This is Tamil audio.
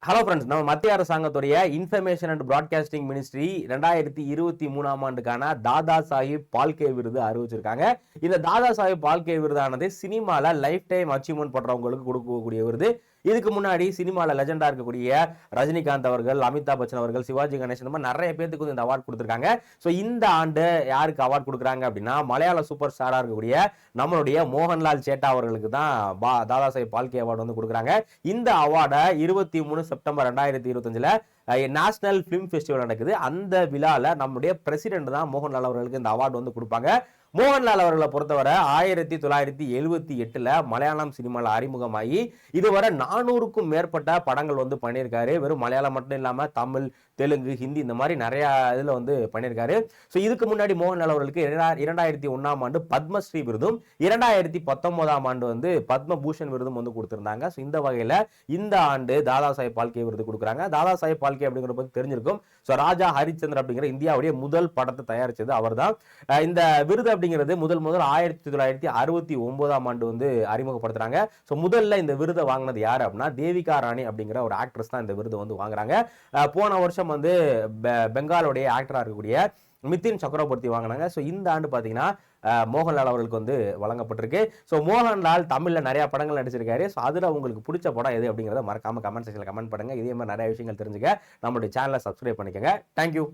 ஹலோ ஃப்ரெண்ட்ஸ், நம்ம மத்திய அரசாங்கத்துடைய இன்ஃபர்மேஷன் அண்ட் பிராட்காஸ்டிங் மினிஸ்ட்ரி 2023 ஆண்டுக்கான தாதா சாஹிப் பால்கே விருது அறிவிச்சிருக்காங்க. இந்த தாதா சாஹிப் பால்கே விருதானது சினிமால லைஃப் டைம் அச்சீவ்மெண்ட் பண்றவங்களுக்கு கொடுக்கக்கூடிய விருது. இதுக்கு முன்னாடி சினிமால லெஜெண்டா இருக்கக்கூடிய ரஜினிகாந்த் அவர்கள், அமிதாப் பச்சன் அவர்கள், சிவாஜி கணேசன் இந்த மாதிரி நிறைய பேருக்கு வந்து இந்த அவார்ட் கொடுத்திருக்காங்க. ஸோ இந்த ஆண்டு யாருக்கு அவார்ட் கொடுக்குறாங்க அப்படின்னா, மலையாள சூப்பர் ஸ்டாரா இருக்கக்கூடிய நம்மளுடைய மோகன்லால் சேட்டா அவர்களுக்கு தான் தாதா சாஹிப் பால்கே அவார்டு வந்து கொடுக்குறாங்க. இந்த அவார்டை 23 செப்டம்பர் 2025 நேஷனல் பிலிம் ஃபெஸ்டிவல் நடக்குது. அந்த விழால நம்முடைய பிரசிடென்ட் தான் மோகன்லால் அவர்களுக்கு இந்த அவார்டு வந்து கொடுப்பாங்க. மோகன்லால் அவர்களை பொறுத்தவரை 1978 மலையாளம் சினிமாவில் அறிமுகமாகி இதுவரை 400க்கும் மேற்பட்ட படங்கள் வந்து பண்ணியிருக்காரு. வெறும் மலையாளம் மட்டும் இல்லாம தமிழ், தெலுங்கு, ஹிந்தி இந்த மாதிரி நிறைய இதுல வந்து பண்ணியிருக்காரு. ஸோ இதுக்கு முன்னாடி மோகன்லால் அவர்களுக்கு 2001 ஆண்டு பத்மஸ்ரீ விருதும் 2019 ஆண்டு வந்து பத்மபூஷன் விருதும் வந்து கொடுத்திருந்தாங்க. ஸோ இந்த வகையில இந்த ஆண்டு தாதா சாஹிப் பால்கே விருது கொடுக்குறாங்க. தாதா சாஹிப் பால்கே அப்படிங்கிற பத்தி தெரிஞ்சிருக்கும். ஸோ ராஜா ஹரிச்சந்திர அப்படிங்கிற இந்தியாவுடைய முதல் படத்தை தயாரிச்சது அவர் தான். இந்த விருது அப்படிங்கிறது முதல் 1969 ஆண்டு வந்து அறிமுகப்படுத்துறாங்க. ஸோ முதல்ல இந்த விருதை வாங்கினது யாரு அப்படின்னா, தேவிகா ராணி அப்படிங்கிற ஒரு ஆக்ட்ரஸ் தான் இந்த விருதை வந்து வாங்குறாங்க. போன வருஷம் வந்து பெங்காலுடைய ஆக்டரா இருக்கக்கூடிய மிதின் சக்கரவர்த்தி வாங்கினாங்க. ஸோ இந்த ஆண்டு பார்த்தீங்கன்னா மோகன்லால் அவர்களுக்கு வந்து வழங்கப்பட்டிருக்கு. ஸோ மோகன்லால் தமிழ்ல நிறைய படங்கள் நடிச்சிருக்காரு. ஸோ அதுல உங்களுக்கு பிடிச்ச படம் எது அப்படிங்கிறத மறக்காம கமெண்ட் செக்ஷன்ல கமெண்ட் பண்ணுங்க. இதே மாதிரி நிறைய விஷயங்கள் தெரிஞ்சுக்க நம்மளுடைய சேனலை சப்ஸ்கிரைப் பண்ணிக்கோங்க. தேங்க்யூ.